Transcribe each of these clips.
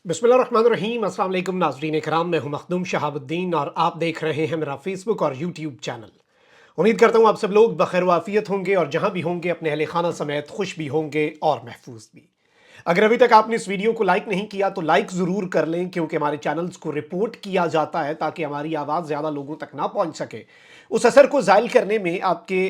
बिस्मिल्लाहिर्रहमानिर्रहीम। अस्सलाम वालेकुम नाज़रीन कराम, मैं हूं मखदूम शहाबुद्दीन और आप देख रहे हैं मेरा फेसबुक और यूट्यूब चैनल। उम्मीद करता हूं आप सब लोग बखैर वाफियत होंगे और जहां भी होंगे अपने अहले खाना समेत खुश भी होंगे और महफूज भी। अगर अभी तक आपने इस वीडियो को लाइक नहीं किया तो लाइक ज़रूर कर लें, क्योंकि हमारे चैनल्स को रिपोर्ट किया जाता है ताकि हमारी आवाज़ ज़्यादा लोगों तक ना पहुंच सके। उस असर को ज़ायल करने में आपके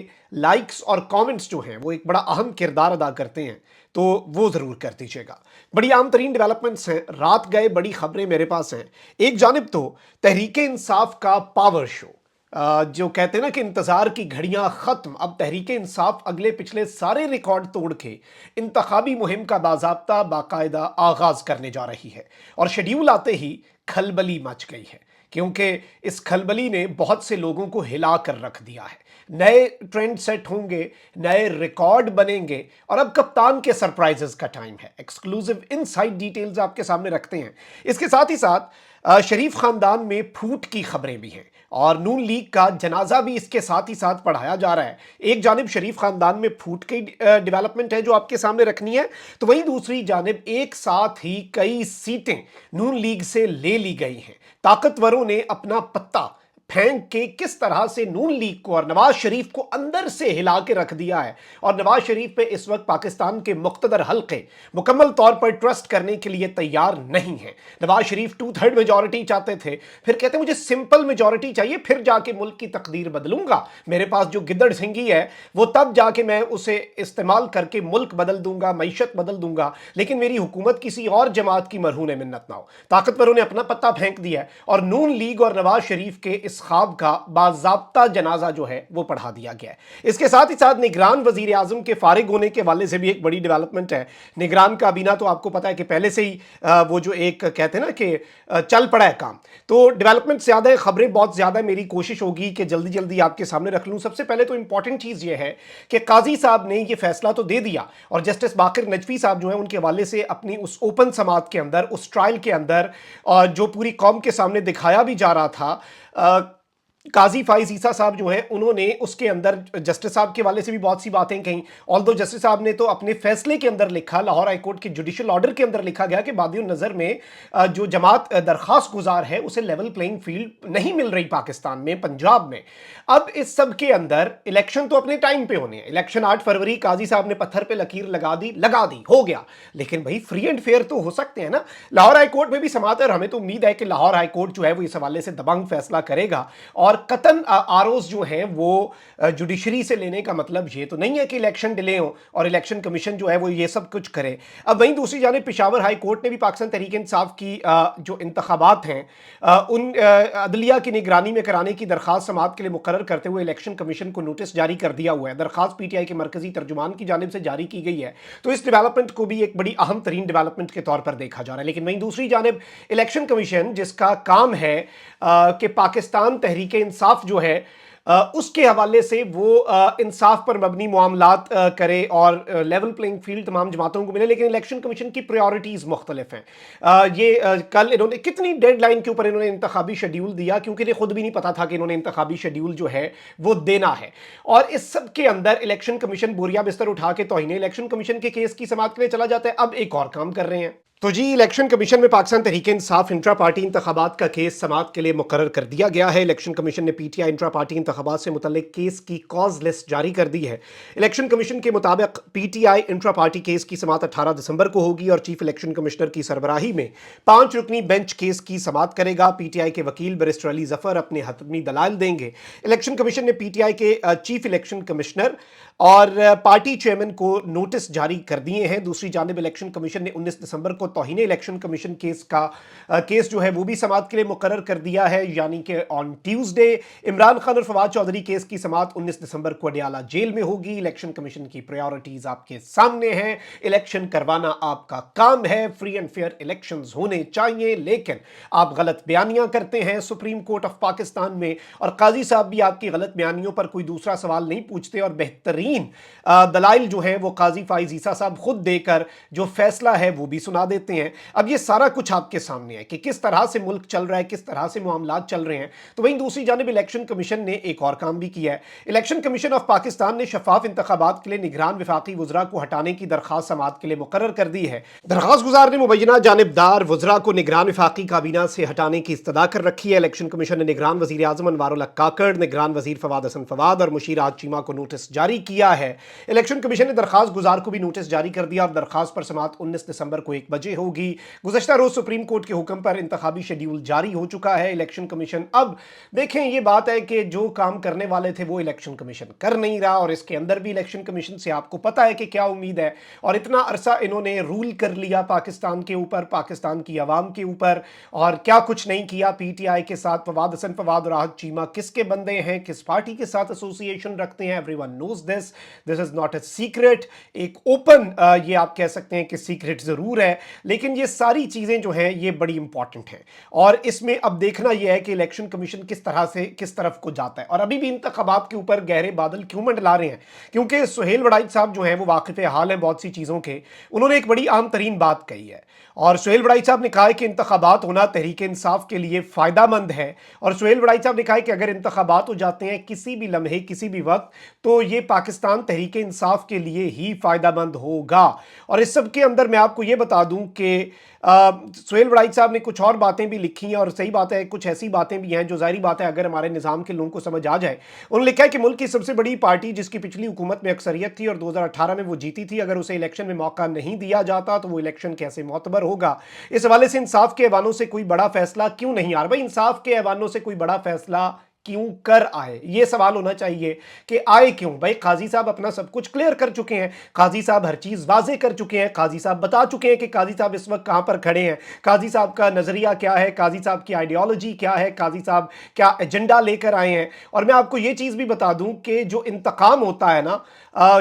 लाइक्स और कमेंट्स जो हैं वो एक बड़ा अहम किरदार अदा करते हैं, तो वो ज़रूर कर दीजिएगा। बड़ी आम तरीन डेवलपमेंट्स हैं, रात गए बड़ी खबरें मेरे पास हैं। एक जानिब तो तहरीक इंसाफ का पावर शो, जो कहते हैं ना कि इंतज़ार की घड़ियां ख़त्म, अब तहरीक इंसाफ अगले पिछले सारे रिकॉर्ड तोड़ के इंतखाबी मुहिम का बाज़ाब्ता बाकायदा आगाज़ करने जा रही है। और शेड्यूल आते ही खलबली मच गई है, क्योंकि इस खलबली ने बहुत से लोगों को हिला कर रख दिया है। नए ट्रेंड सेट होंगे, नए रिकॉर्ड बनेंगे और अब कप्तान के सरप्राइजेस का टाइम है। एक्सक्लूसिव इनसाइड डिटेल्स आपके सामने रखते हैं। इसके साथ ही साथ शरीफ खानदान में फूट की खबरें भी हैं और नून लीग का जनाजा भी इसके साथ ही साथ पढ़ाया जा रहा है। एक जानिब शरीफ खानदान में फूट की डेवलपमेंट है जो आपके सामने रखनी है, तो वहीं दूसरी जानिब एक साथ ही कई सीटें नून लीग से ले ली गई हैं। ताकतवरों ने अपना पत्ता फेंक के किस तरह से नून लीग को और नवाज शरीफ को अंदर से हिला के रख दिया है। और नवाज शरीफ पे इस वक्त पाकिस्तान के मुख्तदर हल्के मुकम्मल तौर पर ट्रस्ट करने के लिए तैयार नहीं है। नवाज शरीफ 2/3 मेजॉरिटी चाहते थे, फिर कहते मुझे सिंपल मेजॉरिटी चाहिए, फिर जाके मुल्क की तकदीर बदलूंगा। मेरे पास जो गिद्दड़ सिंगी है वो तब जाके मैं उसे इस्तेमाल करके मुल्क बदल दूंगा, मईशत बदल दूंगा, लेकिन मेरी हुकूमत किसी और जमात की मरहून मिन्नत ना हो। ताकतवरों ने अपना पत्ता फेंक दिया है और नून लीग और नवाज शरीफ के इस ख्वाब का बाज़ाब्ता जनाजा जो है वो पढ़ा दिया गया है। इसके साथ ही साथ निगरान वजीर आजम के फारिग होने के हवाले से भी एक बड़ी डेवलपमेंट है। निगरान काबीना तो आपको पता है कि पहले से ही वो जो एक कहते हैं ना कि चल पड़ा है काम, तो डेवलपमेंट ज़्यादा है, खबरें बहुत ज़्यादा है। मेरी कोशिश होगी कि जल्दी जल्दी आपके सामने रख लूँ। सबसे पहले तो इंपॉर्टेंट चीज़ ये है कि काजी साहब ने ये फैसला तो दे दिया और जस्टिस बाकिर नजफी साहब जो है उनके हवाले से अपनी उस ओपन समात के अंदर, उस ट्रायल के अंदर जो पूरी कौम के सामने दिखाया भी जा रहा था, काजी फाइज ईसा साहब जो हैं उन्होंने उसके अंदर जस्टिस साहब के वाले से भी बहुत सी बातें कहीं। ऑल्दो जस्टिस साहब ने तो अपने फैसले के अंदर लिखा, लाहौर हाई कोर्ट के जुडिशल ऑर्डर के अंदर लिखा गया कि बादियों नज़र में जो जमात दरखास्त गुजार है उसे लेवल प्लेइंग फील्ड नहीं मिल रही पाकिस्तान में, पंजाब में। अब इस सब के अंदर इलेक्शन तो अपने टाइम पे होने हैं। इलेक्शन 8 फरवरी, काजी साहब ने पत्थर पे लकीर लगा दी, हो गया। लेकिन भाई फ्री एंड फेयर तो हो सकते हैं ना। लाहौर हाई कोर्ट में भी समात है और हमें तो उम्मीद है कि लाहौर हाई कोर्ट जो है वो इस हवाले से दबंग फैसला करेगा। और कतन आरओज जो हैं वो जुडिशरी से लेने का मतलब ये तो नहीं है कि इलेक्शन डिले हो और इलेक्शन कमीशन जो है वो ये सब कुछ करे। अब वहीं दूसरी जानिब पेशावर हाई कोर्ट ने भी पाकिस्तान तहरीक इंसाफ की जो इंतखाबात हैं उन अदलिया की निगरानी में कराने की दरखास्त समात के लिए मुकर्रर करते हुए इलेक्शन कमीशन को नोटिस जारी कर दिया हुआ है। दरखास्त पीटीआई के मरकजी तर्जुमान की जानिब से जारी की गई है, तो इस डेवलपमेंट को भी एक बड़ी अहम तरीन डेवलपमेंट के तौर पर देखा जा रहा है। लेकिन वहीं दूसरी जानिब इलेक्शन कमीशन जिसका काम है कि पाकिस्तान तहरीक इंसाफ जो है उसके हवाले से वो इंसाफ पर मबनी मामलात करे और लेवल प्लेइंग फील्ड तमाम जमातों को मिले, लेकिन इलेक्शन कमीशन की प्रायोरिटीज़ मुख्तलिफ हैं। कल इन्होंने कितनी डेडलाइन के ऊपर इन्होंने इंतखाबी शेड्यूल दिया, क्योंकि इन्हें खुद भी नहीं पता था कि इन्होंने इंतखाबी शेड्यूल जो है वो देना है। और इस सब के अंदर इलेक्शन कमीशन बोरिया बिस्तर उठा के तौहीन इलेक्शन कमीशन के केस की समाअत के लिए चला जाता है। अब एक और काम कर रहे हैं। तो जी, इलेक्शन कमीशन में पाकिस्तान तहरीक इंसाफ इंट्रा पार्टी इंतखाबात का केस समाअत के लिए मुकर्रर कर दिया गया है। इलेक्शन कमीशन ने पीटीआई इंट्रा पार्टी इंतखाबात से मुतल्लिक केस की कॉज लिस्ट जारी कर दी है। इलेक्शन कमीशन के मुताबिक पीटीआई इंट्रा पार्टी केस की समाअत 18 दिसंबर को होगी और चीफ इलेक्शन कमिश्नर की सरबराही में 5 रुकनी बेंच केस की समाअत करेगा। पीटीआई के वकील बैरिस्टर अली जफर अपने हतमी दलाइल देंगे। इलेक्शन कमीशन ने पीटीआई के चीफ इलेक्शन कमिश्नर और पार्टी चेयरमैन को नोटिस जारी कर दिए हैं। दूसरी जानिब इलेक्शन कमीशन ने 19 दिसंबर को तौहीन इलेक्शन कमीशन केस जो है वो भी समाअत के लिए मुकर्रर कर दिया है, यानी कि ऑन ट्यूसडे। इमरान खान और फवाद चौधरी केस की समाअत 19 दिसंबर को अडियाला जेल में होगी। इलेक्शन कमीशन की प्रायोरिटीज आपके सामने हैं। इलेक्शन करवाना आपका काम है, फ्री एंड फेयर इलेक्शंस होने चाहिए, लेकिन आप गलत बयानियां करते हैं सुप्रीम कोर्ट ऑफ पाकिस्तान में, और काजी साहब भी आपकी गलत बयानियों पर कोई दूसरा सवाल नहीं पूछते और बेहतरीन दलाइल जो है वो काजी फाइज ईसा साहब खुद देकर जो फैसला है वो भी सुना देते लेते हैं। अब ये सारा कुछ आपके सामने है कि किस तरह से मुल्क चल रहा है, किस तरह से मामलात चल रहे हैं। तो वहीं दूसरी जानिब इलेक्शन कमीशन ने एक और काम भी किया है। इलेक्शन कमीशन ऑफ पाकिस्तान ने शफाफ इंतखाबात के लिए निगरान वफाकी वज़रा को हटाने की दरख्वास्त समाअत के लिए मुकर्रर कर दी है। दरख्वास्त गुजार ने मुबैना जानिबदार वज़रा को निगरान वफाकी काबीना से हटाने की इस्तदा कर रखी है। इलेक्शन कमीशन ने निगरान वज़ीर आज़म अनवारुल हक काकड़, निगरान वज़ीर फवाद हसन फवाद और मुशीर आग चीमा को नोटिस जारी किया है। इलेक्शन कमीशन ने दरख्वास्त गुजार को भी नोटिस जारी कर दिया और दरख्वास्त पर समाअत 19 दिसंबर को 1 बजे होगी। गुज़श्ता रोज सुप्रीम कोर्ट के हुक्म पर इंतखाबी शेड्यूल जारी हो चुका है। इलेक्शन कमीशन अब देखें, ये बात है कि जो काम करने वाले थे वो इलेक्शन कमीशन कर नहीं रहा, और इसके अंदर भी इलेक्शन कमीशन से आपको पता है कि क्या उम्मीद है। और इतना अरसा इन्होंने रूल कर लिया पाकिस्तान के ऊपर, पाकिस्तान की आवाम के ऊपर, और क्या कुछ नहीं किया। पीटीआई के साथ फवाद हसन फवाद और आहद चीमा किसके बंदे हैं, किस पार्टी के साथ एसोसिएशन रखते हैं, everyone knows this, this is not a secret. एक ओपन ये आप कह सकते हैं कि सीक्रेट जरूर है, लेकिन ये सारी चीजें जो हैं ये बड़ी इंपॉर्टेंट हैं। और इसमें अब देखना यह है कि इलेक्शन कमीशन किस तरह से किस तरफ को जाता है। और अभी भी इंतखाबात के ऊपर गहरे बादल क्यों मंडला रहे हैं, क्योंकि सुहेल वड़ाइच साहब जो हैं वो वाकिफ हाल हैं बहुत सी चीज़ों के। उन्होंने एक बड़ी आम तरीन बात कही है, और सुहेल वड़ाइच साहब ने कहा है कि इंतखाबात होना तहरीक इंसाफ के लिए फ़ायदामंद है। और सुहेल वड़ाइच साहब ने कहा है कि अगर इंतखाबात हो जाते हैं किसी भी लम्हे किसी भी वक्त, तो ये पाकिस्तान तहरीक इंसाफ के लिए ही फ़ायदामंद होगा। और इस सब के अंदर मैं आपको ये बता दूं कि सुहेल वड़ाइच साहब ने कुछ और बातें भी लिखी हैं, और सही बात है, कुछ ऐसी बातें भी हैं जो ज़ाहिर बात है अगर हमारे निज़ाम के लोगों को समझ आ जाए। उन्होंने लिखा है कि मुल्क की सबसे बड़ी पार्टी जिसकी पिछली हुकूमत में अक्सरियत थी और 2018 में वो जीती थी, अगर उसे इलेक्शन में मौका नहीं दिया जाता तो वो इलेक्शन कैसे मोतबर होगा। इस हवाले से इंसाफ के ऐवानों से कोई बड़ा फैसला क्यों नहीं आ रहा। भाई, इंसाफ के ऐवानों से कोई बड़ा फैसला क्यों कर आए, ये सवाल होना चाहिए कि आए क्यों। भाई, काजी साहब अपना सब कुछ क्लियर कर चुके हैं, काजी साहब हर चीज वाजे कर चुके हैं, काजी साहब बता चुके हैं कि काजी साहब इस वक्त कहां पर खड़े हैं, काजी साहब का नजरिया क्या है, काजी साहब की आइडियोलॉजी क्या है, काजी साहब क्या एजेंडा लेकर आए हैं। और मैं आपको ये चीज भी बता दूं कि जो इंतकाम होता है ना,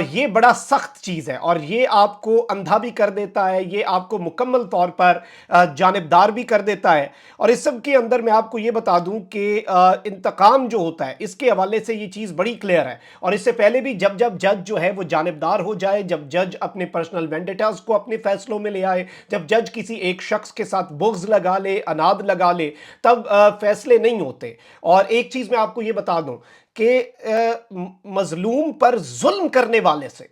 ये बड़ा सख्त चीज है, और ये आपको अंधा भी कर देता है, ये आपको मुकम्मल तौर पर जानिबदार भी कर देता है। और इस सब के अंदर मैं आपको ये बता दूं कि इंतकाम जो होता है इसके हवाले से ये चीज बड़ी क्लियर है। और इससे पहले भी जब जब जज जो है वो जानिबदार हो जाए, जब जज अपने पर्सनल वेंडेटास को अपने फैसलों में ले आए, जब जज किसी एक शख्स के साथ बुग़्ज़ लगा ले, अनाद लगा ले, तब फैसले नहीं होते। और एक चीज मैं आपको ये बता दूं कि मजलूम पर जुल्म करने वाले से,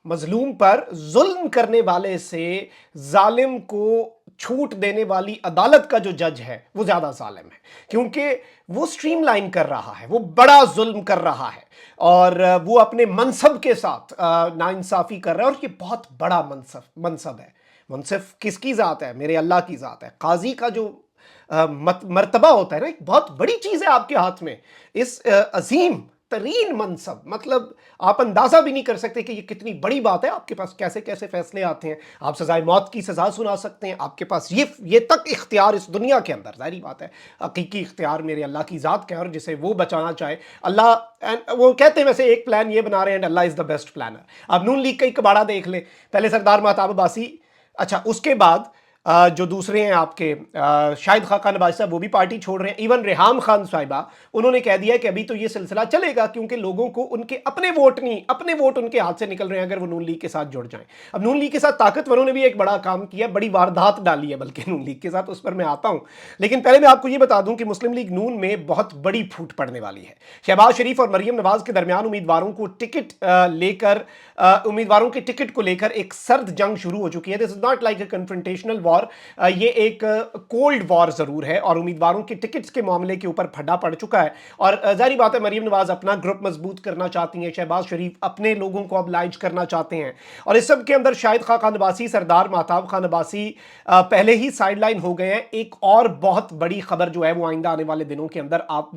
मजलूम पर जुल्म करने वाले से जालिम को छूट देने वाली अदालत का जो जज है वो ज्यादा जालिम है, क्योंकि वो स्ट्रीमलाइन कर रहा है, वो बड़ा जुल्म कर रहा है, और वो अपने मनसब के साथ नाइंसाफी कर रहा है। और ये बहुत बड़ा मनसब है। मनसब किसकी ज़ात है? मेरे अल्लाह की ज़ात है। काजी का जो मर्तबा होता है ना, एक बहुत बड़ी चीज़ है आपके हाथ में। इस अजीम तरीन मनसब, मतलब आप अंदाजा भी नहीं कर सकते कि ये कितनी बड़ी बात है। आपके पास कैसे कैसे फैसले आते हैं। आप सजाए मौत की सजा सुना सकते हैं, आपके पास ये तक इख्तियार इस दुनिया के अंदर। जाहिर बात है हकीकी इख्तियार मेरे अल्लाह की ज़ात का है, और जिसे वो बचाना चाहे अल्लाह, वो कहते हैं वैसे एक प्लान ये बना रहे हैं, अल्लाह इज़ द बेस्ट प्लानर। अब नून लीग का ही कबाड़ा देख ले, पहले सरदार महताब अब्बासी, अच्छा उसके बाद जो दूसरे हैं आपके शाहिद खान नवाज साहब, वो भी पार्टी छोड़ रहे हैं। इवन रेहाम खान साहिबा, उन्होंने कह दिया कि अभी तो ये सिलसिला चलेगा, क्योंकि लोगों को उनके अपने वोट नहीं, अपने वोट उनके हाथ से निकल रहे हैं अगर वो नून लीग के साथ जुड़ जाएं। अब नून लीग के साथ ताकतवरों ने भी एक बड़ा काम किया, बड़ी वारदात डाली है बल्कि नून लीग के साथ, उस पर मैं आता हूं। लेकिन पहले मैं आपको ये बता दूं कि मुस्लिम लीग नून में बहुत बड़ी फूट पड़ने वाली है। शहबाज शरीफ और मरियम नवाज के दरमियान उम्मीदवारों के टिकट को लेकर एक सर्द जंग शुरू हो चुकी है। This is not like a confrontational war, ये एक कोल्ड वॉर जरूर है, और उम्मीदवारों के टिकट्स के मामले के ऊपर फड्डा पड़ चुका है। और जाहिर बात है मरियम नवाज अपना ग्रुप मजबूत करना चाहती हैं, शहबाज शरीफ अपने लोगों को oblige करना चाहते हैं। और इस सब के अंदर शाहिद खान अब्बासी, सरदार महताब खान अब्बासी पहले ही साइडलाइन हो गए हैं। एक और बहुत बड़ी खबर जो है वो आइंदा आने वाले दिनों के अंदर आप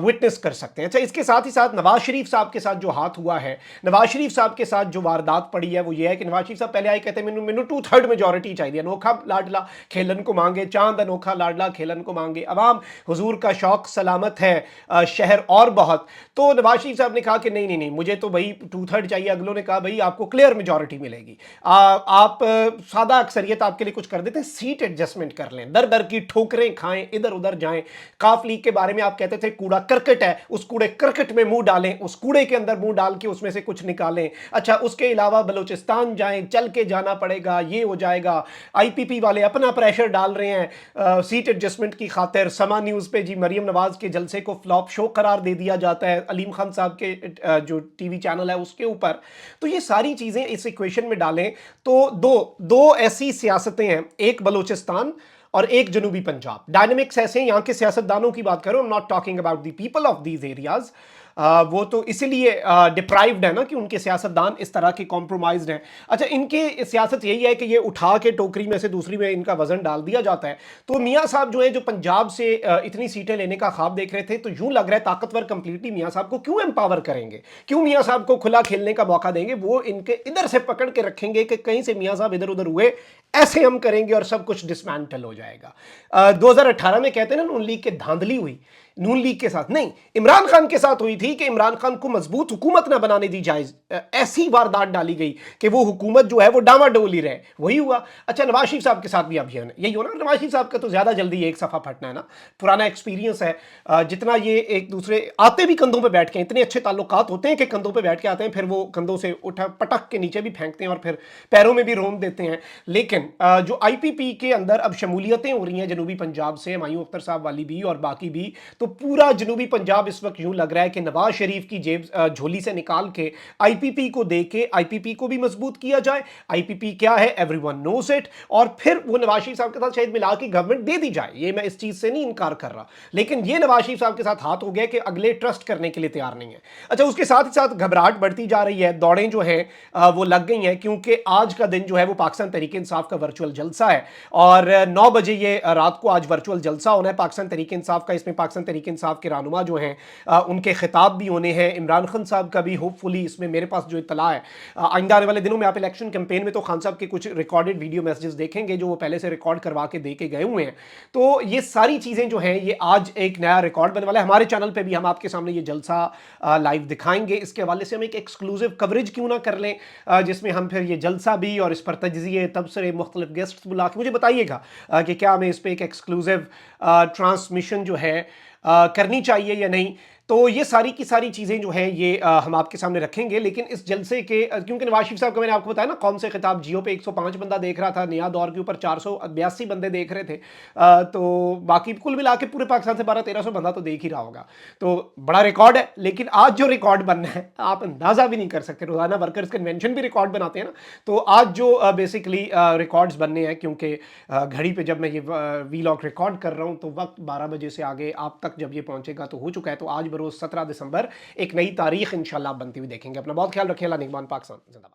विटनेस कर सकते हैं। अच्छा, इसके साथ ही साथ नवाज शरीफ साहब के साथ जो हाथ हुआ है, नवाज शरीफ साहब के साथ जो वारदात पड़ी है, वो ये है कि नवाज शरीफ साहब पहले आए कहते हैं मैनू 2/3 मेजोरिटी चाहिए, नो अनोखा लाडला खेलन को मांगे, चांद अनोखा लाडला खेलन को मांगे, अवाम हुजूर का शौक सलामत है, शहर और बहुत। तो नवाज शरीफ साहब ने कहा कि नहीं नहीं नहीं, मुझे तो भाई 2/3 चाहिए। अगलों ने कहा भाई आपको क्लियर मेजॉरिटी मिलेगी, आप सादा अक्सरियत आपके लिए कुछ कर देते हैं, सीट एडजस्टमेंट कर लें, दर दर की ठोकरें खाएं, इधर उधर जाएं। काफ लीग के बारे में आप कहते थे कूड़ा करकट है, उस कूड़े करकट में मुंह डालें, उस कूड़े के अंदर मुंह डाल के उसमें से कुछ निकालें। अच्छा, उसके अलावा बलूचिस्तान जाएं, चल के जाना पड़ेगा, ये हो जाएगा। आईपीपी वाले अपना प्रेशर डाल रहे हैं सीट एडजस्टमेंट की खातिर। समा न्यूज़ पे जी मरियम नवाज के जलसे को फ्लॉप शो करार दे दिया जाता है अलीम खान साहब के जो टीवी चैनल है उसके ऊपर। तो ये सारी चीज़ें इस इक्वेशन में डालें तो दो दो ऐसी सियासतें हैं, एक बलूचिस्तान और एक जनूबी पंजाब। डायनेमिक्स ऐसे हैं, यहाँ के सियासतदानों की बात करो, I am not talking about the people of these areas. वो तो इसीलिए डिप्राइव्ड है ना कि उनके सियासतदान इस तरह के कॉम्प्रोमाइज्ड हैं। अच्छा, इनके सियासत यही है कि ये उठा के टोकरी में से दूसरी में इनका वजन डाल दिया जाता है। तो मियाँ साहब जो है, जो पंजाब से इतनी सीटें लेने का ख्वाब देख रहे थे, तो यूं लग रहा है ताकतवर कंप्लीटली मियाँ साहब को क्यों एम्पावर करेंगे, क्यों मियाँ साहब को खुला खेलने का मौका देंगे। वो इनके इधर से पकड़ के रखेंगे कि कहीं से मियाँ साहब इधर उधर हुए, ऐसे हम करेंगे और सब कुछ डिसमेंटल हो जाएगा। 2018 में कहते हैं ना नून लीग के धांधली हुई, नून लीग के साथ नहीं, इमरान खान के साथ हुई थी कि इमरान खान को मजबूत हुकूमत ना बनाने दी जाए। ऐसी वारदात डाली गई कि वो हुकूमत जो है वो डामाडोली रहे, वही हुआ। अच्छा, नवाज शरीफ साहब के साथ भी अभियान यही हो ना। नवाज शरीफ साहब का तो ज्यादा जल्दी एक सफा फटना है ना, पुराना एक्सपीरियंस है। जितना ये एक दूसरे आते भी कंधों पे बैठ के, इतने अच्छे ताल्लुकात होते हैं कि कंधों पे बैठ के आते हैं, फिर वो कंधों से उठा पटक के नीचे भी फेंकते हैं और फिर पैरों में भी रोन देते हैं। लेकिन जो आईपीपी के अंदर अब शमूलियतें हो रही हैं जनूबी पंजाब से, मायूं अख्तर साहब वाली भी और बाकी भी, तो पूरा जनूबी पंजाब इस वक्त यूं लग रहा है कि नवाज शरीफ की जेब झोली से निकाल के आईपीपी को दे के आईपीपी को भी मजबूत किया जाए। आईपीपी क्या है, एवरीवन नोस इट, और फिर वो नवाज शरीफ साहब के साथ शायद मिला के गवर्नमेंट दे दी जाए। ये मैं इस चीज से नहीं इनकार कर रहा, लेकिन ये नवाज शरीफ साहब के साथ हाथ हो गया कि अगले ट्रस्ट करने के लिए तैयार नहीं है। अच्छा, उसके साथ ही साथ घबराहट बढ़ती जा रही है, दौड़ें जो है वो लग गई हैं, क्योंकि आज का दिन जो है वो पाकिस्तान तहरीक इंसाफ का वर्चुअल जलसा है और 9 बजे ये रात को आज वर्चुअल जलसा होना है पाकिस्तान तहरीक इंसाफ का। इसमें पाकिस्तान तहरीक इंसाफ के रहनुमा जो हैं उनके खिताब भी होने हैं, इमरान खान साहब का भी होपफुली इसमें मेरे पास जो इत्तला है। आइंदा आने वाले दिनों में आप इलेक्शन कैंपेन में तो खान साहब के कुछ रिकॉर्डेड वीडियो मैसेजेस देखेंगे जो वो पहले से रिकॉर्ड करवा के दे के गए हुए हैं। तो ये सारी चीज़ें जो हैं ये आज एक नया रिकॉर्ड बनने वाला है। हमारे चैनल पर भी हम आपके सामने ये जलसा लाइव दिखाएंगे। इसके हवाले से हम एक एक्सक्लूसिव कवरेज क्यों ना कर लें, जिसमें हम फिर ये जलसा भी और इस पर तज्जिए तबसरे मुख्तलिफ गेस्ट बुला के मुझे बताइएगा कि क्या हमें इस पर एक एक्सक्लूसिव ट्रांसमिशन जो है करनी चाहिए या नहीं। तो ये सारी की सारी चीज़ें जो हैं ये हम आपके सामने रखेंगे। लेकिन इस जलसे के क्योंकि नवाज शरीफ साहब का मैंने आपको बताया ना, कौन से खिताब जियो पे 105 बंदा देख रहा था, नया दौर के ऊपर 482 बंदे देख रहे थे, तो बाकी कुल मिला के पूरे पाकिस्तान से 1200-1300 बंदा तो देख ही रहा होगा। तो बड़ा रिकॉर्ड है। लेकिन आज जो रिकॉर्ड बनना है आप अंदाज़ा भी नहीं कर सकते। रोज़ाना वर्कर्स कन्वेंशन भी रिकॉर्ड बनाते हैं ना, तो आज जो बेसिकली रिकॉर्ड्स बनने हैं, क्योंकि घड़ी पर जब मैं ये वीलॉग रिकॉर्ड कर रहा हूँ तो वक्त 12 बजे से आगे आप तक जब ये पहुँचेगा तो हो चुका है। तो आज बरोज़ 17 दिसंबर एक नई तारीख इंशाल्लाह बनती हुई देखेंगे। अपना बहुत ख्याल रखें। अल्लाह निगहबान। पाकिस्तान जिंदाबाद।